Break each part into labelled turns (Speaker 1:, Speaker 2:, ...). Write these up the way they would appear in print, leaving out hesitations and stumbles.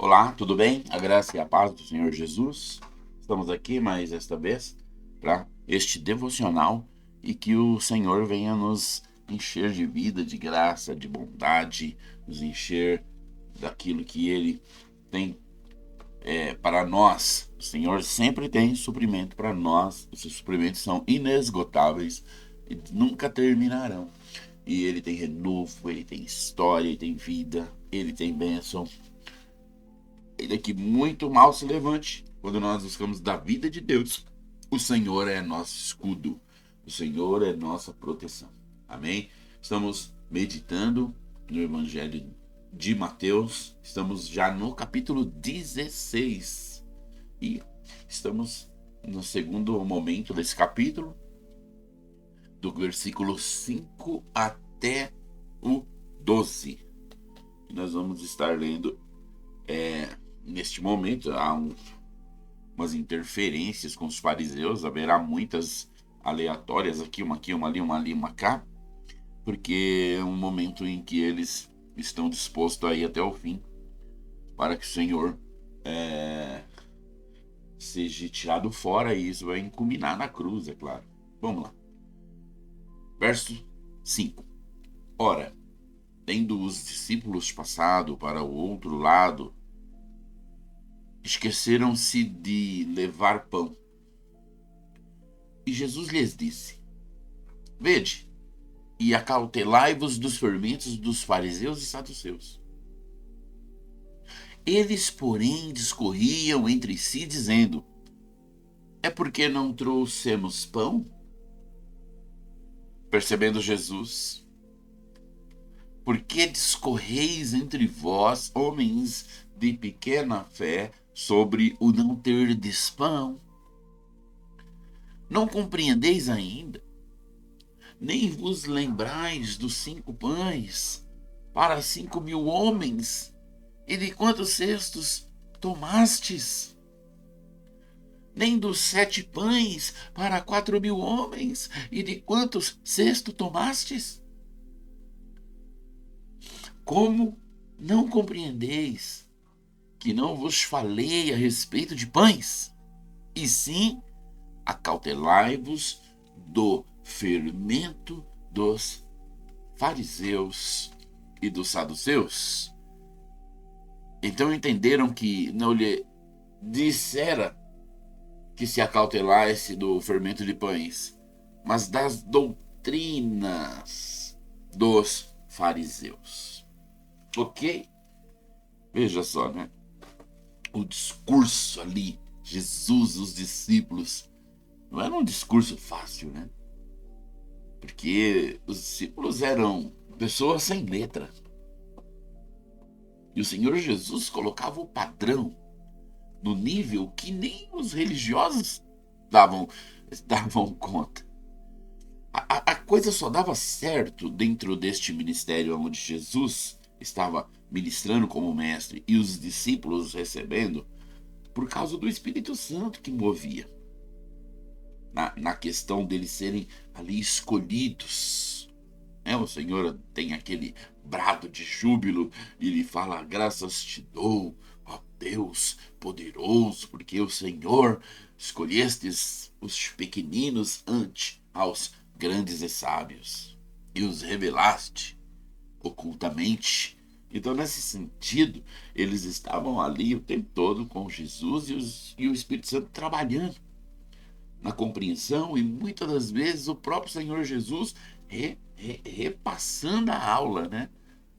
Speaker 1: Olá, tudo bem? A graça e a paz do Senhor Jesus. Estamos aqui mais esta vez para este devocional e que o Senhor venha nos encher de vida, de graça, de bondade, nos encher daquilo que Ele tem para nós. O Senhor sempre tem suprimento para nós. Esses suprimentos são inesgotáveis e nunca terminarão. E Ele tem renovo, Ele tem história, Ele tem vida, Ele tem bênção. Ele é que muito mal se levante quando nós buscamos da vida de Deus. O Senhor é nosso escudo. O Senhor é nossa proteção. Amém? Estamos meditando no Evangelho de Mateus. Estamos já no capítulo 16. E estamos no segundo momento desse capítulo, do versículo 5 até o 12. E nós vamos estar lendo neste momento. Há umas interferências com os fariseus, haverá muitas aleatórias aqui, uma ali, uma ali, uma cá, porque é um momento em que eles estão dispostos a ir até o fim, para que o Senhor seja tirado fora, e isso vai culminar na cruz, é claro. Vamos lá. Verso 5. Ora, tendo os discípulos passado para o outro lado, esqueceram-se de levar pão. E Jesus lhes disse: Vede, e acautelai-vos dos fermentos dos fariseus e saduceus. Eles, porém, discorriam entre si, dizendo: É porque não trouxemos pão? Percebendo Jesus: Por que discorreis entre vós, homens de pequena fé, sobre o não terdes pão? Não compreendeis ainda? Nem vos lembrais dos 5 pães para 5.000 homens, e de quantos cestos tomastes? Nem dos 7 pães para 4.000 homens, e de quantos cestos tomastes? Como não compreendeis que não vos falei a respeito de pães? E sim, acautelai-vos do fermento dos fariseus e dos saduceus. Então entenderam que não lhe dissera que se acautelasse do fermento de pães, mas das doutrinas dos fariseus. Ok? Veja só, né? O discurso ali, Jesus, os discípulos, não era um discurso fácil, né? Porque os discípulos eram pessoas sem letra. E o Senhor Jesus colocava o padrão no nível que nem os religiosos davam conta. A coisa só dava certo dentro deste ministério onde Jesus estava ministrando como mestre e os discípulos recebendo, por causa do Espírito Santo que movia. Na questão deles serem ali escolhidos. O Senhor tem aquele brado de júbilo e ele fala: graças te dou, ó Deus poderoso, porque o Senhor escolhestes os pequeninos ante aos grandes e sábios e os revelaste ocultamente. Então, nesse sentido, eles estavam ali o tempo todo com Jesus e o Espírito Santo trabalhando na compreensão, e muitas das vezes o próprio Senhor Jesus repassando a aula, né?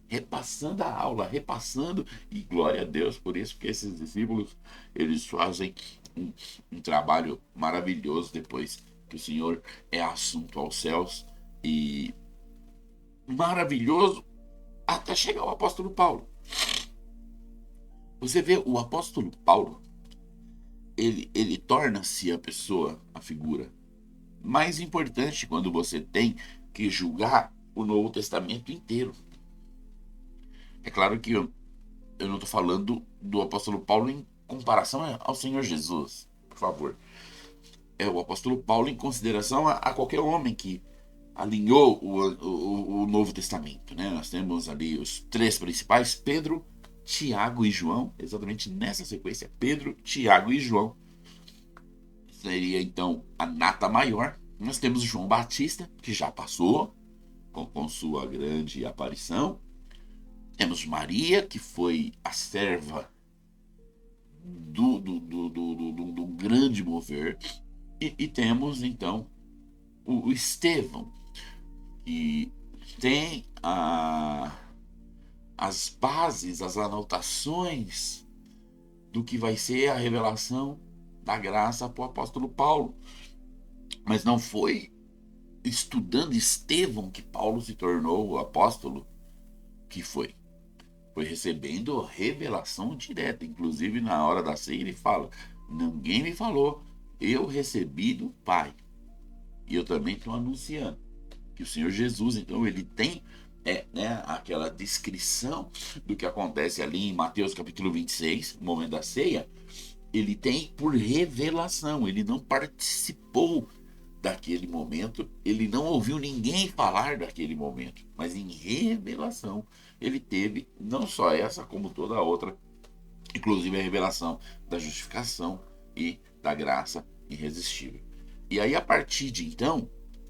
Speaker 1: Repassando a aula, repassando, e glória a Deus por isso, porque esses discípulos, eles fazem um trabalho maravilhoso depois que o Senhor é assunto aos céus, e maravilhoso até chegar o apóstolo Paulo. Você vê, o apóstolo Paulo, ele torna-se a figura mais importante quando você tem que julgar o Novo Testamento inteiro. É claro que eu não estou falando do apóstolo Paulo em comparação ao Senhor Jesus, por favor. É o apóstolo Paulo em consideração a qualquer homem que alinhou o Novo Testamento, né? Nós temos ali os 3 principais: Pedro, Tiago e João, exatamente nessa sequência, Pedro, Tiago e João. Seria então a nata maior. Nós temos João Batista, que já passou com sua grande aparição. Temos Maria, que foi a serva do grande mover. E temos então o Estevão, que tem as bases, as anotações do que vai ser a revelação da graça para o apóstolo Paulo. Mas não foi estudando Estevão que Paulo se tornou o apóstolo que foi. Foi recebendo revelação direta. Inclusive, na hora da ceia, ele fala: ninguém me falou, eu recebi do Pai. E eu também estou anunciando que o Senhor Jesus, então, ele tem aquela descrição do que acontece ali em Mateus capítulo 26, no momento da ceia. Ele tem por revelação, ele não participou daquele momento, ele não ouviu ninguém falar daquele momento, mas em revelação ele teve não só essa, como toda a outra, inclusive a revelação da justificação e da graça irresistível. E aí, a partir de então,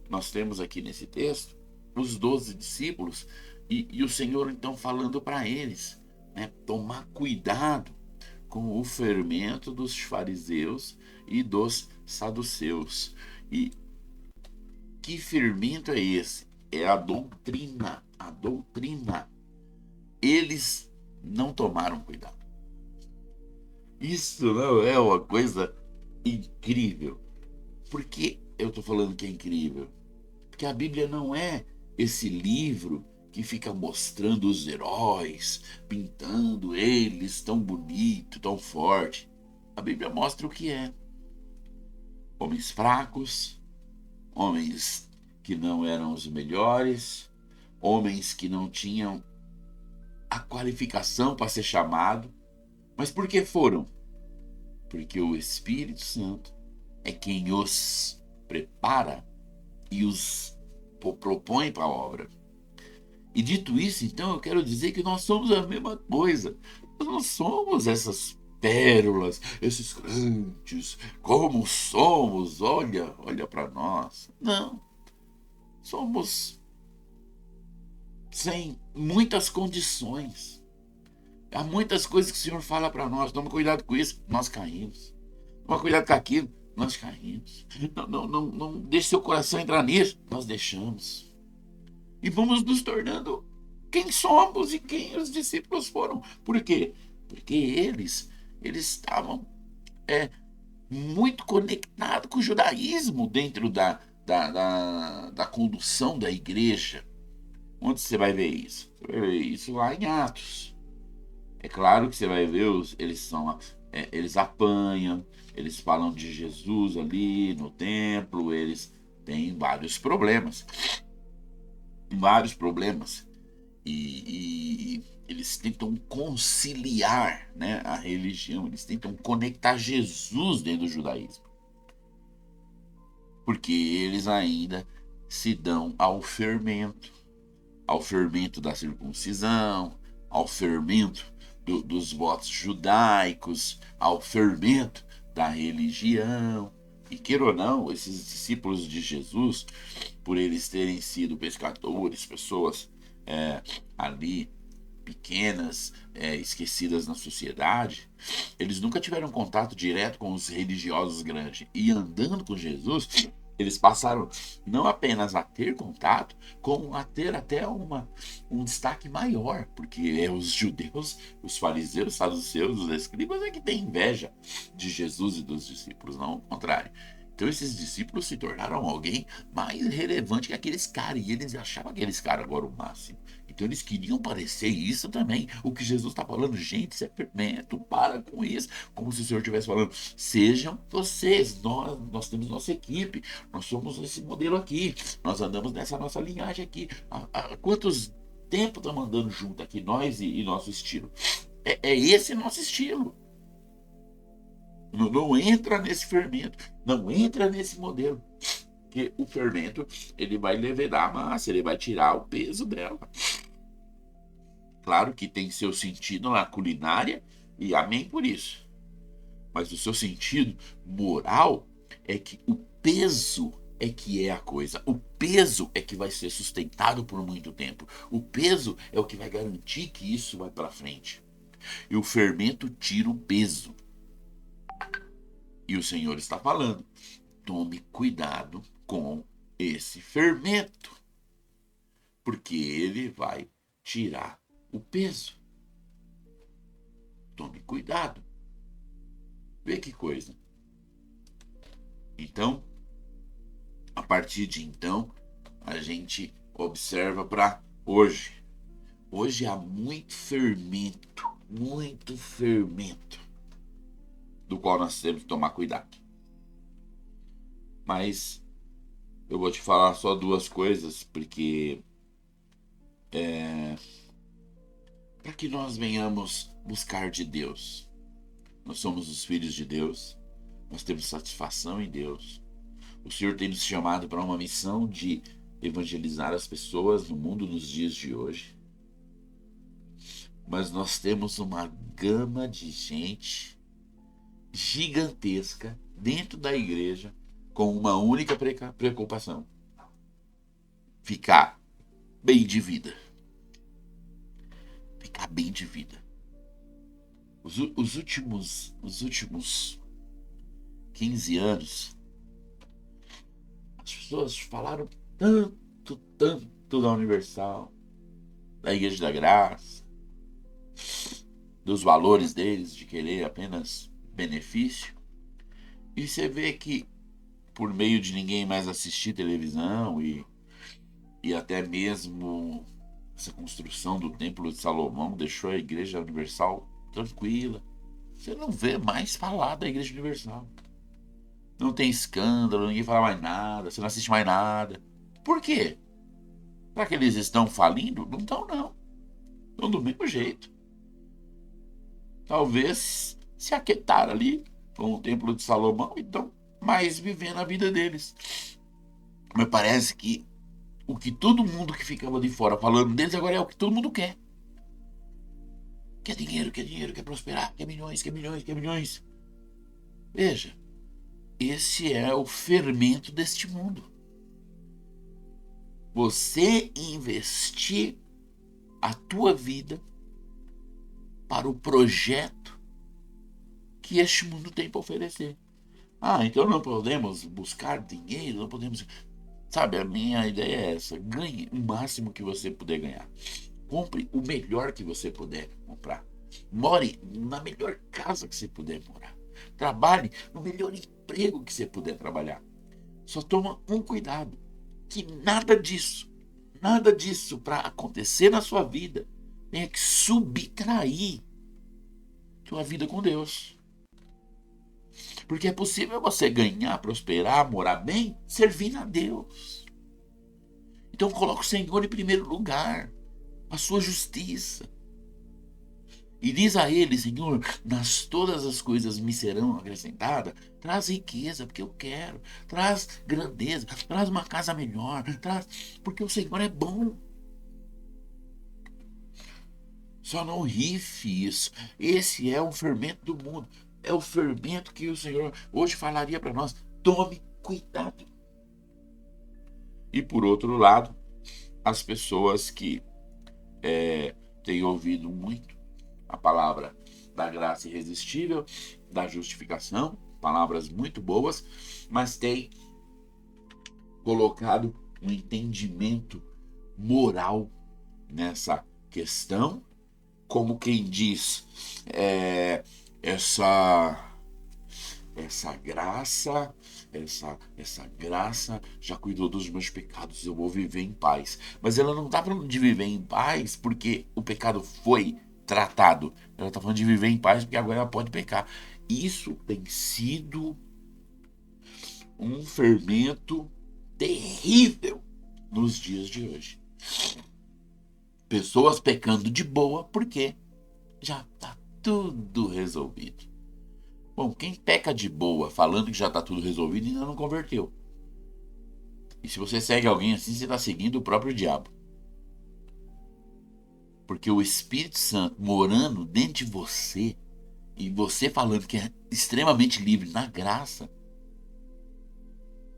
Speaker 1: nós temos aqui nesse texto os 12 discípulos e o Senhor então falando para eles, tomar cuidado com o fermento dos fariseus e dos saduceus. E que fermento é esse? É a doutrina. A doutrina. Eles não tomaram cuidado. Isso não é uma coisa incrível. Por que eu estou falando que é incrível? Porque a Bíblia não é esse livro que fica mostrando os heróis, pintando eles tão bonito, tão forte. A Bíblia mostra o que é. Homens fracos, homens que não eram os melhores, homens que não tinham a qualificação para ser chamado. Mas por que foram? Porque o Espírito Santo é quem os prepara e os propõe para a obra. E dito isso, então, eu quero dizer que nós somos a mesma coisa. Nós não somos essas pérolas, esses grandes, como somos, olha para nós. Não. Somos sem muitas condições. Há muitas coisas que o Senhor fala para nós. Toma cuidado com isso, nós caímos. Toma cuidado com aquilo, nós caímos. Não deixe seu coração entrar nisso, nós deixamos. E vamos nos tornando quem somos e quem os discípulos foram. Por quê? Porque eles estavam muito conectados com o judaísmo dentro da condução da igreja. Onde você vai ver isso? Você vai ver isso lá em Atos. É claro que você vai ver, eles apanham, eles falam de Jesus ali no templo, eles têm vários problemas. E eles tentam conciliar, a religião, eles tentam conectar Jesus dentro do judaísmo, porque eles ainda se dão ao fermento da circuncisão, ao fermento dos votos judaicos, ao fermento da religião. E queira ou não, esses discípulos de Jesus, por eles terem sido pescadores, pessoas ali pequenas, esquecidas na sociedade, eles nunca tiveram contato direto com os religiosos grandes. E andando com Jesus, eles passaram não apenas a ter contato, como a ter até um destaque maior, porque os judeus, os fariseus, os saduceus, os escribas é que têm inveja de Jesus e dos discípulos, não ao contrário. Então esses discípulos se tornaram alguém mais relevante que aqueles caras, e eles achavam aqueles caras agora o máximo. Então eles queriam parecer isso também. O que Jesus está falando, gente, isso é fermento, para com isso. Como se o Senhor estivesse falando, sejam vocês, nós temos nossa equipe, nós somos esse modelo aqui, nós andamos nessa nossa linhagem aqui. Há quantos tempos estamos andando junto aqui, nós e nosso estilo? É esse nosso estilo. Não entra nesse fermento, não entra nesse modelo, porque o fermento ele vai levedar a massa, ele vai tirar o peso dela. Claro que tem seu sentido na culinária, e amém por isso. Mas o seu sentido moral é que o peso é que é a coisa. O peso é que vai ser sustentado por muito tempo. O peso é o que vai garantir que isso vai para frente. E o fermento tira o peso. E o Senhor está falando: tome cuidado com esse fermento, porque ele vai tirar o peso. Tome cuidado. Vê que coisa. Então, a partir de então, a gente observa para hoje. Hoje há muito fermento, do qual nós temos que tomar cuidado. Mas eu vou te falar só duas coisas, porque para que nós venhamos buscar de Deus. Nós somos os filhos de Deus, nós temos satisfação em Deus. O Senhor tem nos chamado para uma missão de evangelizar as pessoas no mundo nos dias de hoje. Mas nós temos uma gama de gente gigantesca dentro da igreja com uma única preocupação: ficar bem de vida. Ficar bem de vida. Os últimos 15 anos, as pessoas falaram tanto da Universal, da Igreja da Graça, dos valores deles, de querer apenas benefício. E você vê que, por meio de ninguém mais assistir televisão e até mesmo essa construção do Templo de Salomão deixou a Igreja Universal tranquila. Você não vê mais falar da Igreja Universal. Não tem escândalo, ninguém fala mais nada, você não assiste mais nada. Por quê? Será que eles estão falindo? Não estão, não. Estão do mesmo jeito. Talvez se aquietaram ali com o Templo de Salomão e estão mais vivendo a vida deles. Mas parece que o que todo mundo que ficava de fora falando deles agora é o que todo mundo quer. Quer dinheiro, quer prosperar, quer milhões, quer milhões, quer milhões. Veja, esse é o fermento deste mundo. Você investir a tua vida para o projeto que este mundo tem para oferecer. Então não podemos buscar dinheiro, não podemos... Sabe, a minha ideia é essa: ganhe o máximo que você puder ganhar. Compre o melhor que você puder comprar. More na melhor casa que você puder morar. Trabalhe no melhor emprego que você puder trabalhar. Só toma um cuidado: que nada disso para acontecer na sua vida tenha que subtrair sua vida com Deus. Porque é possível você ganhar, prosperar, morar bem, servindo a Deus. Então coloque o Senhor em primeiro lugar, a sua justiça. E diz a ele: Senhor, nas todas as coisas me serão acrescentadas. Traz riqueza, porque eu quero. Traz grandeza, traz uma casa melhor. Porque o Senhor é bom. Só não rife isso. Esse é o fermento do mundo. É o fermento que o Senhor hoje falaria para nós: tome cuidado. E por outro lado, as pessoas que têm ouvido muito a palavra da graça irresistível, da justificação, palavras muito boas, mas têm colocado um entendimento moral nessa questão, como quem diz, essa graça já cuidou dos meus pecados, eu vou viver em paz. Mas ela não está falando de viver em paz porque o pecado foi tratado. Ela está falando de viver em paz porque agora ela pode pecar. Isso tem sido um fermento terrível nos dias de hoje. Pessoas pecando de boa porque já está tudo resolvido. Bom, quem peca de boa falando que já está tudo resolvido ainda não converteu. E se você segue alguém assim, você está seguindo o próprio diabo. Porque o Espírito Santo morando dentro de você, e você falando que é extremamente livre na graça,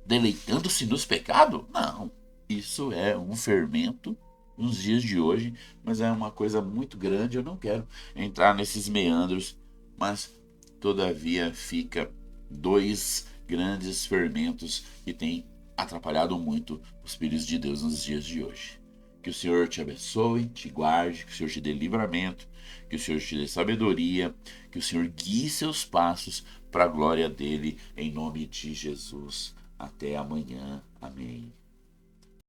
Speaker 1: deleitando-se nos pecados? Não. Isso é um fermento nos dias de hoje, mas é uma coisa muito grande. Eu não quero entrar nesses meandros, mas todavia fica dois grandes fermentos que têm atrapalhado muito os filhos de Deus nos dias de hoje. Que o Senhor te abençoe, te guarde, que o Senhor te dê livramento, que o Senhor te dê sabedoria, que o Senhor guie seus passos para a glória dele, em nome de Jesus. Até amanhã. Amém.